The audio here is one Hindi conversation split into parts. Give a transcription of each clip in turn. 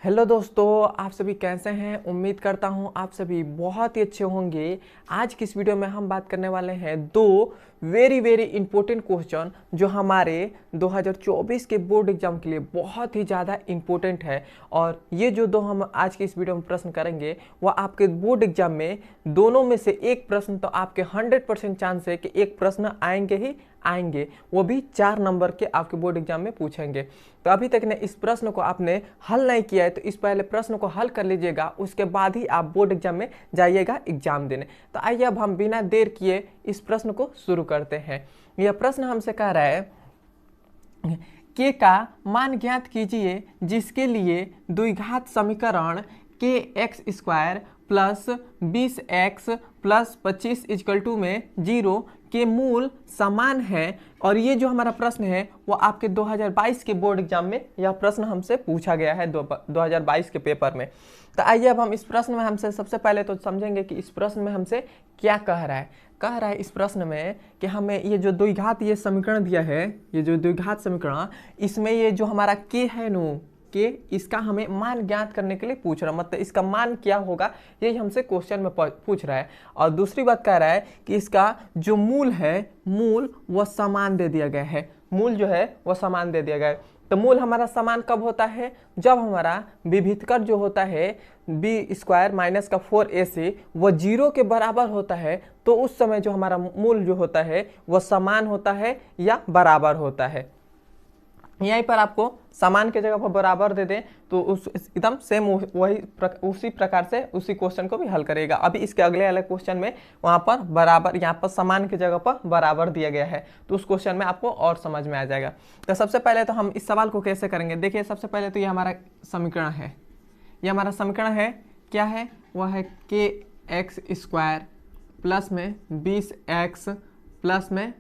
हेलो दोस्तों, आप सभी कैसे हैं। उम्मीद करता हूं आप सभी बहुत ही अच्छे होंगे। आज की इस वीडियो में हम बात करने वाले हैं दो वेरी इंपॉर्टेंट क्वेश्चन जो हमारे 2024 के बोर्ड एग्जाम के लिए बहुत ही ज़्यादा इंपॉर्टेंट है। और ये जो दो हम आज की इस वीडियो में प्रश्न करेंगे वह आपके बोर्ड एग्जाम में दोनों में से एक प्रश्न तो आपके 100% चांस है कि एक प्रश्न आएंगे ही आएंगे, वो भी 4 नंबर के आपके बोर्ड एग्जाम में पूछेंगे। तो अभी तक ने इस प्रश्न को आपने हल नहीं किया है तो इस पहले प्रश्न को हल कर लीजिएगा, उसके बाद ही आप बोर्ड एग्जाम में जाइएगा एग्जाम देने। तो आइए अब हम बिना देर किए इस प्रश्न को शुरू करते हैं। यह प्रश्न हमसे कह रहा है के का मान ज्ञात कीजिए जिसके लिए द्विघात समीकरण के x square plus 20x plus 25 equal to में 0 के मूल समान है। और ये जो हमारा प्रश्न है वो आपके 2022 के बोर्ड एग्जाम में यह प्रश्न हमसे पूछा गया है 2022 के पेपर में। तो आइए अब हम इस प्रश्न में हमसे सबसे पहले तो समझेंगे कि इस प्रश्न में हमसे क्या कह रहा है। कह रहा है इस प्रश्न में कि हमें ये जो द्विघात ये समीकरण दिया है, ये जो द्विघात समीकरण, इसमें ये जो हमारा के है नो कि इसका हमें मान ज्ञात करने के लिए पूछ रहा है, मतलब इसका मान क्या होगा यही हमसे क्वेश्चन में पूछ रहा है। और दूसरी बात कह रहा है कि इसका जो मूल है, मूल वह समान दे दिया गया है। मूल जो है वह समान दे दिया गया है। तो मूल हमारा समान कब होता है? जब हमारा विभीतकर जो होता है बी स्क्वायर माइनस का 4ac वह 0 के बराबर होता है, तो उस समय जो हमारा मूल जो होता है वह समान होता है या बराबर होता है। यहीं पर आपको समान के जगह पर बराबर दे दें तो उस एकदम सेम वही उसी प्रकार से उसी क्वेश्चन को भी हल करेगा। अभी इसके अगले वाले क्वेश्चन में वहाँ पर बराबर, यहाँ पर समान के जगह पर बराबर दिया गया है, तो उस क्वेश्चन में आपको और समझ में आ जाएगा। तो सबसे पहले तो हम इस सवाल को कैसे करेंगे, देखिए सबसे पहले तो ये हमारा समीकरण है, ये हमारा समीकरण है, क्या है वह है के एक्स स्क्वायर प्लस में 20x प्लस में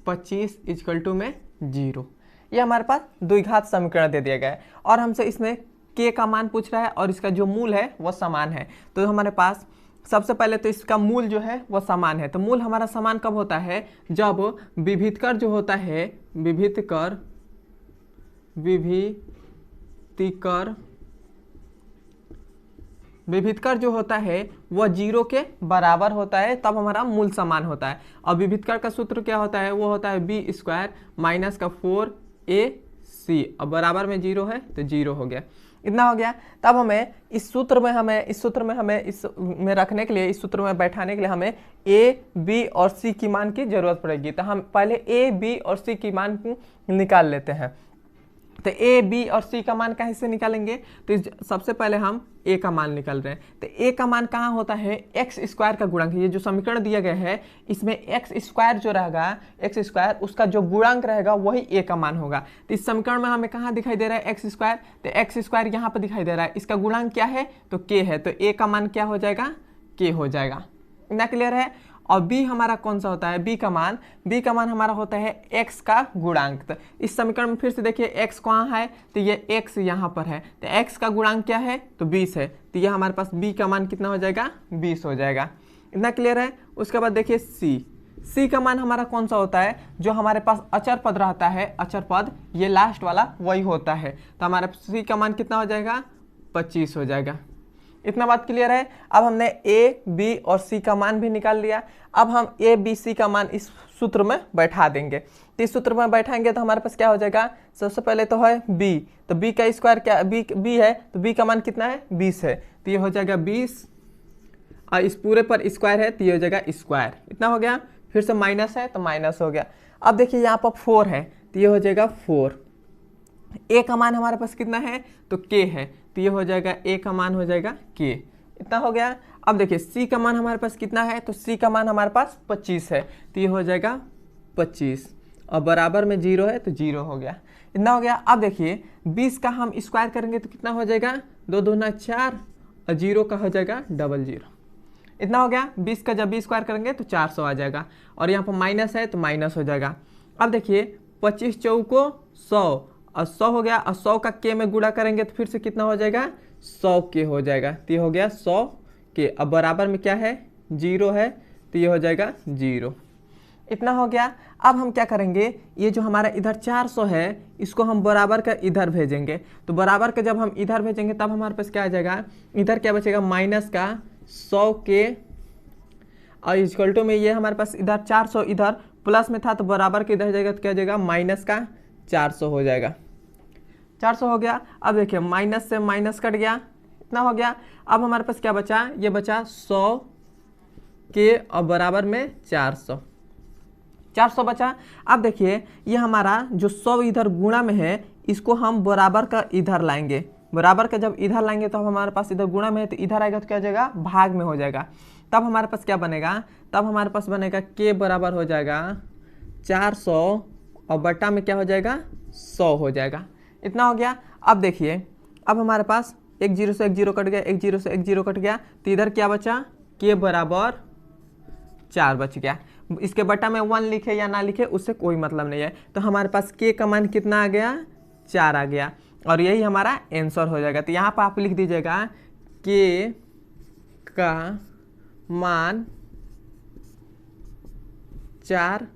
25 इक्वल टू में 0। ये हमारे पास द्विघात समीकरण दे दिया गया है और हमसे इसमें k का मान पूछ रहा है और इसका जो मूल है वो समान है। तो हमारे पास सबसे पहले तो इसका मूल जो है वो समान है। तो मूल हमारा समान कब होता है? जब विभीतकर जो होता है, विभीतकर जो होता है वह 0 के बराबर होता है, तब हमारा मूल समान होता है। और विभीतकर का सूत्र क्या होता है? वो होता है बी स्क्वायर माइनस का 4ac और बराबर में 0 है तो 0 हो गया। इतना हो गया। तब हमें इस सूत्र में रखने के लिए, इस सूत्र में बैठाने के लिए हमें a, b और c की मान की जरूरत पड़ेगी। तो हम पहले a, b और c की मान को निकाल लेते हैं। तो a, b और c का मान कहाँ से निकालेंगे? तो सबसे पहले हम a का मान निकाल रहे हैं। तो a का मान कहाँ होता है? एक्स स्क्वायर का गुणांक। ये जो समीकरण दिया गया है इसमें एक्स स्क्वायर जो रहेगा, एक्स स्क्वायर उसका जो गुणांक रहेगा वही a का मान होगा। तो इस समीकरण में हमें कहाँ दिखाई दे रहा है? X square. तो एक्स स्क्वायर यहाँ पर दिखाई दे रहा है, इसका गुणांक क्या है? तो k है। तो a का मान क्या हो जाएगा? k हो जाएगा। इतना क्लियर है। और b हमारा कौन सा होता है? b का मान हमारा होता है x का गुणांक। तो इस समीकरण में फिर से देखिए x कहाँ है? तो ये x यहाँ पर है। तो x का गुणांक क्या है? तो 20 है। तो ये हमारे पास b का मान कितना हो जाएगा? 20 हो जाएगा। इतना क्लियर है। उसके बाद देखिए c का मान हमारा कौन सा होता है? जो हमारे पास अचर पद रहता है, अचर पद ये लास्ट वाला वही होता है। तो हमारा c का मान कितना हो जाएगा? 25 हो जाएगा। इतना बात क्लियर है। अब हमने a, b और c का मान भी निकाल लिया। अब हम a, b, c का मान इस सूत्र में बैठा देंगे। तो इस सूत्र में बैठाएंगे तो हमारे पास क्या हो जाएगा? सबसे पहले तो है b, तो b का स्क्वायर क्या b है, तो b का मान कितना है? 20 है। तो ये हो जाएगा 20 और इस पूरे पर स्क्वायर है तो ये हो जाएगा स्क्वायर। इतना हो गया। फिर से माइनस है तो माइनस हो गया। अब देखिए यहाँ पर 4 है तो ये हो जाएगा 4। a का मान हमारे पास कितना है? तो k है। तो ये हो जाएगा a का मान हो जाएगा k। इतना हो गया। अब देखिए c का मान हमारे पास कितना है? तो c का मान हमारे पास 25 है। तो ये हो जाएगा 25 और बराबर में 0 है तो 0 हो गया। इतना हो गया। अब देखिए 20 का हम स्क्वायर करेंगे तो कितना हो जाएगा? 2 दूना 4 और 0 का हो जाएगा 00। इतना हो गया। 20 का जब 20 स्क्वायर करेंगे तो 400 आ जाएगा और यहाँ पर माइनस है तो माइनस हो जाएगा। अब देखिए 25 चौको 100 और 100 हो गया और 100 का k में गुणा करेंगे तो फिर से कितना हो जाएगा? 100 k हो जाएगा। तो ये हो गया 100 k। अब बराबर में क्या है? 0 है तो ये हो जाएगा 0। इतना हो गया। अब हम क्या करेंगे, ये जो हमारा इधर 400 है इसको हम बराबर का इधर भेजेंगे। तो बराबर का जब हम इधर भेजेंगे तब हमारे पास क्या आ जाएगा, इधर क्या बचेगा माइनस का 100 के और इक्वल टू में ये हमारे पास इधर 400 इधर प्लस में था तो बराबर के इधर जाएगा तो क्या जाएगा माइनस का 400 हो जाएगा। 400 हो गया। अब देखिए माइनस से माइनस कट गया, इतना हो गया। अब हमारे पास क्या बचा, ये बचा 100 के और बराबर में 400 बचा। अब देखिए ये हमारा जो 100 इधर गुणा में है इसको हम बराबर का इधर लाएंगे। बराबर का जब इधर लाएंगे तो हमारे पास इधर गुणा में है तो इधर आएगा तो क्या हो जाएगा भाग में हो जाएगा। तब हमारे पास क्या बनेगा, तब हमारे पास बनेगा के बराबर हो जाएगा 400 और बटा में क्या हो जाएगा 100 हो जाएगा। इतना हो गया। अब देखिए अब हमारे पास एक जीरो से एक जीरो कट गया, एक जीरो से एक जीरो कट गया तो इधर क्या बचा, के बराबर 4 बच गया। इसके बटा में 1 लिखे या ना लिखे उससे कोई मतलब नहीं है। तो हमारे पास के का मान कितना आ गया, 4 आ गया और यही हमारा आंसर हो जाएगा। तो यहाँ पर आप लिख दीजिएगा के का मान 4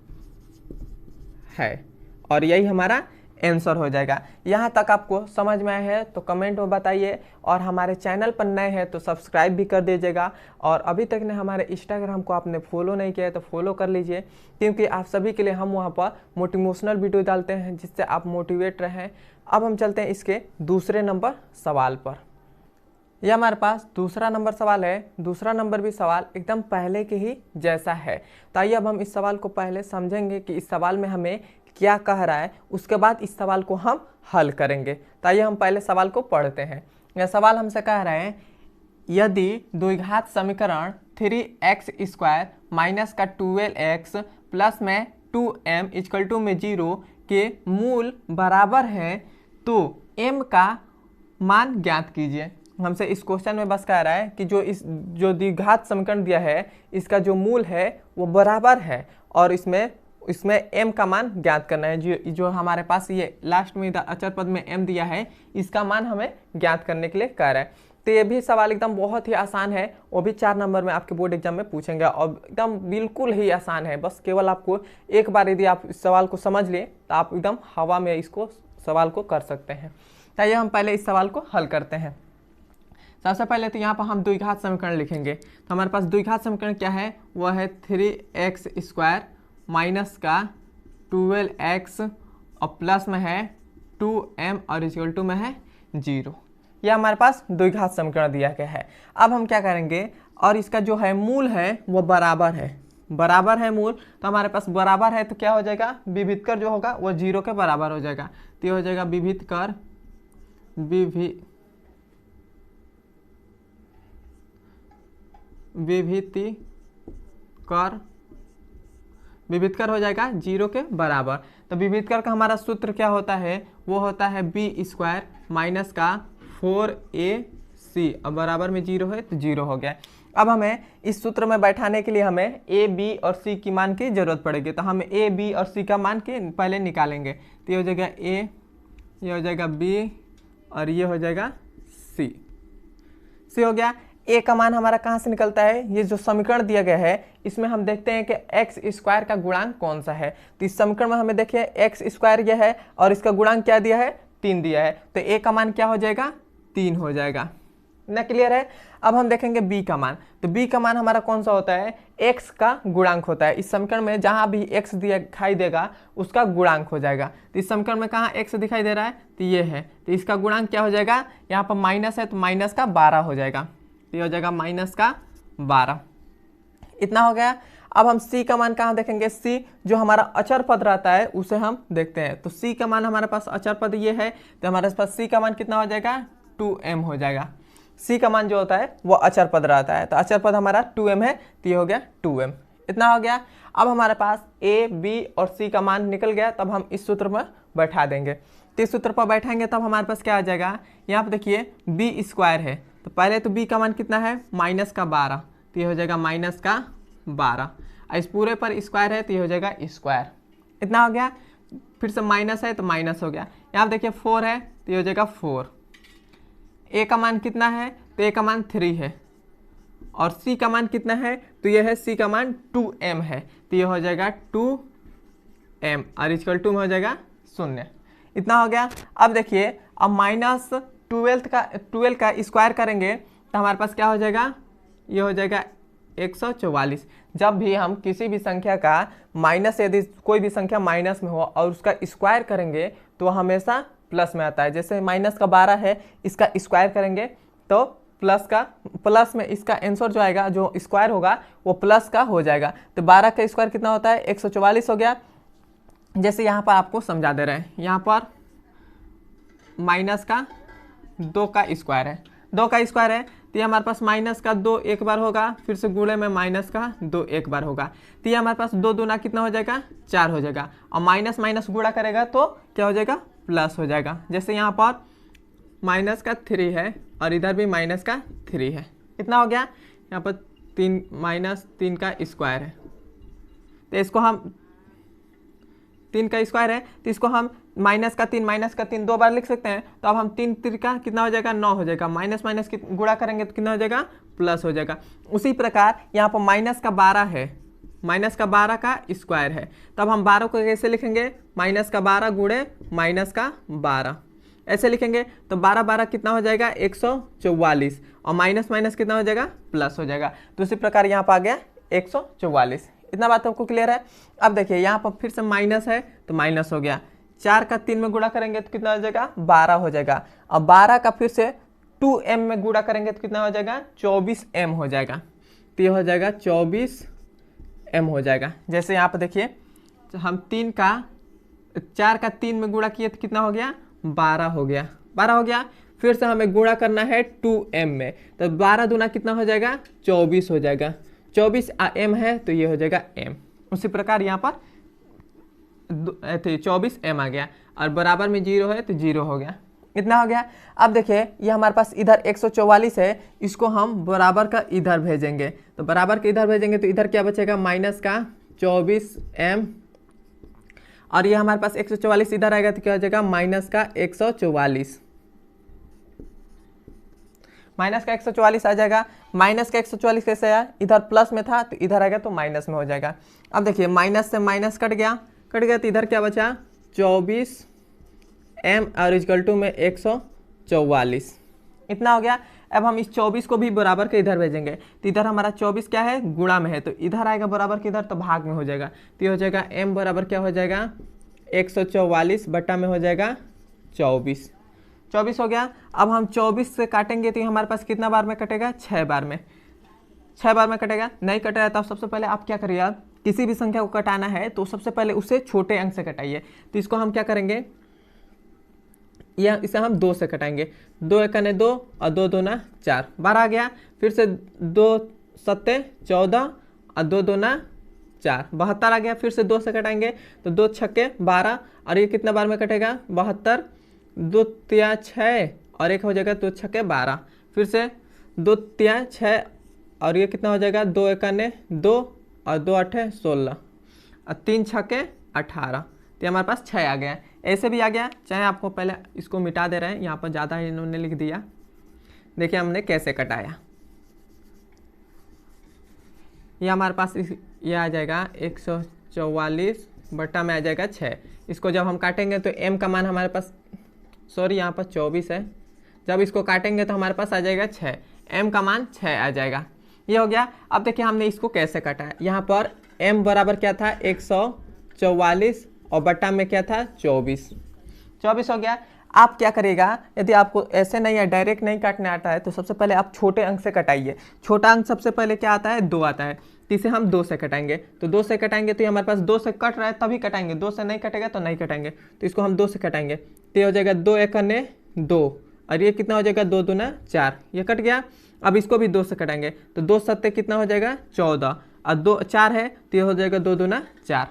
है और यही हमारा आंसर हो जाएगा। यहाँ तक आपको समझ में आया है तो कमेंट में बताइए और हमारे चैनल पर नए हैं तो सब्सक्राइब भी कर दीजिएगा। और अभी तक ने हमारे इंस्टाग्राम को आपने फॉलो नहीं किया है तो फॉलो कर लीजिए, क्योंकि आप सभी के लिए हम वहाँ पर मोटिवेशनल वीडियो डालते हैं जिससे आप मोटिवेट रहें। अब हम चलते हैं इसके दूसरे नंबर सवाल पर। यह हमारे पास दूसरा नंबर सवाल है। दूसरा नंबर भी सवाल एकदम पहले के ही जैसा है। तो आइए अब हम इस सवाल को पहले समझेंगे कि इस सवाल में हमें क्या कह रहा है, उसके बाद इस सवाल को हम हल करेंगे। तो आइए हम पहले सवाल को पढ़ते हैं। यह सवाल हमसे कह रहा है यदि द्विघात समीकरण 3x² माइनस का 12x प्लस में 2m इक्वल टू में 0 के मूल बराबर है तो m का मान ज्ञात कीजिए। हमसे इस क्वेश्चन में बस कह रहा है कि जो द्विघात समीकरण दिया है इसका जो मूल है वो बराबर है और इसमें m का मान ज्ञात करना है। जो हमारे पास ये लास्ट में अचर पद में m दिया है इसका मान हमें ज्ञात करने के लिए कह रहा है। तो ये भी सवाल एकदम बहुत ही आसान है, वो भी 4 नंबर में आपके बोर्ड एग्जाम में पूछेंगे और एकदम बिल्कुल ही आसान है। बस केवल आपको एक बार यदि आप इस सवाल को समझ लिए तो आप एकदम हवा में इसको सवाल को कर सकते हैं। तो हम पहले इस सवाल को हल करते हैं। सबसे पहले तो यहाँ पर हम द्विघात समीकरण लिखेंगे। तो हमारे पास द्विघात समीकरण क्या है, वह है 3x² माइनस का 12x और प्लस में है 2m और इक्वल टू में है 0। यह हमारे पास द्विघात समीकरण दिया गया है। अब हम क्या करेंगे, और इसका जो है मूल है वो बराबर है, बराबर है मूल। तो हमारे पास बराबर है तो क्या हो जाएगा, विभेदकर जो होगा वो 0 के बराबर हो जाएगा। तो ये हो जाएगा विभेदकर विभेदकर हो जाएगा 0 के बराबर। तो विभेदकर का हमारा सूत्र क्या होता है, वो होता है b² माइनस का 4ac और बराबर में 0 है तो 0 हो गया। अब हमें इस सूत्र में बैठाने के लिए हमें a, b और c की मान की जरूरत पड़ेगी। तो हम a, b और c का मान के पहले निकालेंगे। तो ये हो जाएगा a, ये हो जाएगा b और ये हो जाएगा c हो गया। a का मान हमारा कहाँ से निकलता है, ये जो समीकरण दिया गया है इसमें हम देखते हैं कि x² का गुणांक कौन सा है। तो इस समीकरण में हमें देखिए x² यह है और इसका गुणांक क्या दिया है, 3 दिया है। तो a का मान क्या हो जाएगा, 3 हो जाएगा ना। क्लियर है। अब हम देखेंगे b का मान। तो b का मान हमारा कौन सा होता है, x का गुणांक होता है। इस समीकरण में जहाँ भी x दिखाई देगा उसका गुणांक हो जाएगा। तो इस समीकरण में कहाँ x दिखाई दे रहा है, तो ये है, तो इसका गुणांक क्या हो जाएगा, यहाँ पर माइनस है तो माइनस का 12 हो जाएगा। तो ये हो जाएगा माइनस का 12। इतना हो गया। अब हम c का मान कहाँ देखेंगे, c जो हमारा अचर पद रहता है उसे हम देखते हैं। तो c का मान हमारे पास अचर पद ये है तो हमारे पास c का मान कितना हो जाएगा, 2m हो जाएगा। c का मान जो होता है वो अचर पद रहता है, तो अचर पद हमारा 2m है तो ये हो गया 2m। इतना हो गया। अब हमारे पास a, b और c का मान निकल गया, तब हम इस सूत्र में बैठा देंगे। तो इस सूत्र पर बैठाएंगे तब हमारे पास क्या आ जाएगा, यहाँ पर देखिए b² है तो पहले तो b का मान कितना है, माइनस का 12, तो ये हो जाएगा माइनस का 12। इस पूरे पर स्क्वायर है तो ये हो जाएगा स्क्वायर। इतना हो गया। फिर से माइनस है तो माइनस हो गया। यहाँ देखिए 4 है तो ये हो जाएगा 4। a का मान कितना है, तो a का मान 3 है और c का मान कितना है, तो ये है c का मान 2m है, तो ये हो जाएगा 2m और इक्वल टू में हो जाएगा 0। इतना हो गया। अब देखिए, अब माइनस 12 का स्क्वायर करेंगे तो हमारे पास क्या हो जाएगा, ये हो जाएगा 144। जब भी हम किसी भी संख्या का माइनस, यदि कोई भी संख्या माइनस में हो और उसका स्क्वायर करेंगे तो हमेशा प्लस में आता है। जैसे माइनस का 12 है, इसका स्क्वायर करेंगे तो प्लस में इसका आंसर जो आएगा, जो स्क्वायर होगा वो प्लस का हो जाएगा। तो 12 का स्क्वायर कितना होता है, 144 हो गया। जैसे यहाँ पर आपको समझा दे रहे हैं, यहाँ पर माइनस का 2 का स्क्वायर है, 2 का स्क्वायर है तो ये हमारे पास माइनस का 2 एक बार होगा, फिर से गुणे में माइनस का 2 एक बार होगा, तो ये हमारे पास 2 दूना कितना हो जाएगा, 4 हो जाएगा। और माइनस माइनस गुणा करेगा तो क्या हो जाएगा, प्लस हो जाएगा। जैसे यहाँ पर माइनस का 3 है और इधर भी माइनस का 3 है, कितना हो गया, यहाँ पर 3 माइनस 3 का स्क्वायर है, तो इसको हम 3 का स्क्वायर है तो इसको हम माइनस का 3 2 बार लिख सकते हैं। तो अब हम 3 का कितना हो जाएगा, 9 हो जाएगा। माइनस माइनस गुणा करेंगे तो कितना हो जाएगा, प्लस हो जाएगा। उसी प्रकार यहाँ पर माइनस का 12 है, माइनस का 12 का स्क्वायर है, तब हम 12 को कैसे लिखेंगे, माइनस का 12 गुणे माइनस का 12 ऐसे लिखेंगे। तो 12 12 कितना हो जाएगा, 144 और माइनस माइनस कितना हो जाएगा, प्लस हो जाएगा। तो उसी प्रकार यहाँ पर आ गया 144। इतना बात आपको क्लियर है। अब देखिए यहाँ पर फिर से माइनस है तो माइनस हो गया, 4 का 3 में गुणा करेंगे तो कितना हो जाएगा, 12 हो जाएगा। और 12 का फिर से 2m में गुणा करेंगे तो कितना हो जाएगा, 24m हो जाएगा। तो ये हो जाएगा 24m हो जाएगा। जैसे यहाँ पर देखिए, हम 4 का 3 में गुणा किए तो कितना हो गया, 12 हो गया, 12 हो गया। फिर से हमें गुणा करना है 2m में, तो 12 दूना कितना हो जाएगा, 24 हो जाएगा। 24 m है तो ये हो जाएगा m। उसी प्रकार यहाँ पर 24m आ गया और बराबर में 0 है तो 0 हो गया। इतना हो गया। अब देखिए ये हमारे पास इधर 144 है, इसको हम बराबर का इधर भेजेंगे, तो बराबर के इधर भेजेंगे तो इधर क्या बचेगा, माइनस का 24m और ये हमारे पास 144 इधर आएगा तो क्या हो जाएगा, माइनस का 144, माइनस का 144 आ जाएगा। माइनस का 144 कैसे आया, इधर प्लस में था तो इधर आएगा तो माइनस में हो जाएगा। अब देखिए माइनस से माइनस कट गया तो इधर क्या बचा, 24m और इक्वल टू में 144। इतना हो गया। अब हम इस 24 को भी बराबर के इधर भेजेंगे, तो इधर हमारा 24 क्या है, गुणा में है, तो इधर आएगा बराबर के इधर तो भाग में हो जाएगा। तो ये हो जाएगा m बराबर क्या हो जाएगा, 144 बटा में हो जाएगा 24 हो गया। अब हम 24 से काटेंगे तो ये हमारे पास कितना बार में कटेगा, 6 बार में, 6 बार में कटेगा। नहीं कटेगा तो सबसे पहले आप क्या करिए, आप किसी भी संख्या को कटाना है तो सबसे पहले उसे छोटे अंक से कटाइए। तो इसको हम क्या करेंगे, या इसे हम 2 से कटाएंगे, 2 एकने 2 और 2 दूना 4, 12 आ गया। फिर से 2 सत्ते 14 और 2 दूना 4, 72 आ गया। फिर से 2 से कटाएंगे तो 2 छक्के 12 और ये कितना बार में कटेगा, 72, 2 तिया 6 और एक हो जाएगा 2 छक्के 12। फिर से 2 तिया 6 और ये कितना हो जाएगा, 2 एकने 2 और 2 अठे 16 और 3 छक्के 18। तो हमारे पास 6 आ गया। ऐसे भी आ गया, चाहे आपको पहले इसको मिटा दे रहे हैं, यहाँ पर ज़्यादा इन्होंने लिख दिया। देखिए हमने कैसे कटाया, ये हमारे पास ये आ जाएगा 144 बटा में आ जाएगा 6। इसको जब हम काटेंगे तो m का मान हमारे पास, सॉरी यहाँ पर 24 है, जब इसको काटेंगे तो हमारे पास आ जाएगा 6, m का मान 6 आ जाएगा। ये हो गया। अब देखिए हमने इसको कैसे काटा, यहाँ पर m बराबर क्या था, 144 और बटा में क्या था, 24 हो गया। आप क्या करिएगा, यदि आपको ऐसे नहीं है, डायरेक्ट नहीं काटने आता है, तो सबसे पहले आप छोटे अंक से कटाइए। छोटा अंक सबसे पहले क्या आता है, 2 आता है, तो इसे हम 2 से कटाएंगे। तो 2 से कटाएंगे तो ये हमारे पास 2 से कट रहा है तभी कटाएंगे, 2 से नहीं कटेगा तो नहीं कटाएंगे। तो इसको हम 2 से कटाएंगे तो ये हो जाएगा 2 एकने 2 और ये कितना हो जाएगा, 2 दूना 4, ये कट गया। अब इसको भी 2 से कटाएंगे तो 2 सत्ते कितना हो जाएगा, 14 और 2 4 है तो ये हो जाएगा 2 दूना 4,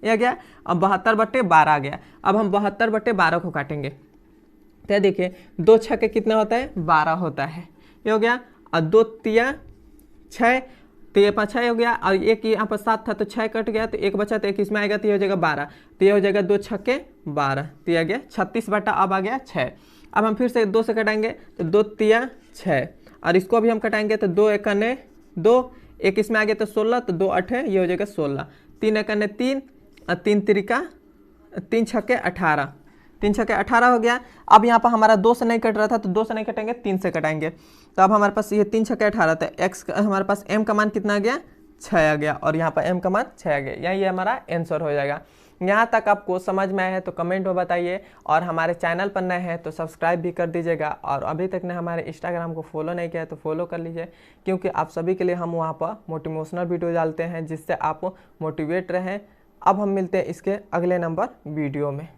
ये आ गया। अब 72 बटे 12 आ गया। अब हम 72 बटे 12 को काटेंगे तो देखिए 2 छक्के कितना होता है, 12 होता है, ये हो गया। और 2 तिया 6 तो ये 5 6 हो गया और एक यहाँ पर 7 था तो 6 कट गया तो एक बचा, तो एक इसमें आएगा तो ये हो जाएगा 12, तो ये हो जाएगा 2 छक्के 12, तो ये आ गया 36 बटा अब आ गया 6। अब हम फिर से 2 से कटाएंगे तो 2 तिया 6 और इसको भी हम कटाएंगे तो 2 एकने 2, एक इसमें आ गया तो 16, तो 2 8 ये हो जाएगा 16, 3 एक 3, 3 तिरिका 3 छक्के 18, 3 छक्के 18 हो गया। अब यहाँ पर हमारा 2 से नहीं कट रहा था तो 2 से नहीं कटेंगे, 3 से कटाएंगे। तो अब हमारे पास ये 3 छक्के 18 था, एक्स हमारे पास m का मान कितना आ गया, 6 आ गया, और यहाँ पर m का मान 6 आ गया। यहाँ ये हमारा आंसर हो जाएगा। यहाँ तक आपको समझ में आया है तो कमेंट में बताइए, और हमारे चैनल पर नए हैं तो सब्सक्राइब भी कर दीजिएगा, और अभी तक ने हमारे इंस्टाग्राम को फॉलो नहीं किया है तो फॉलो कर लीजिए, क्योंकि आप सभी के लिए हम वहाँ पर मोटिवेशनल वीडियो डालते हैं जिससे आप मोटिवेट रहें। अब हम मिलते हैं इसके अगले नंबर वीडियो में।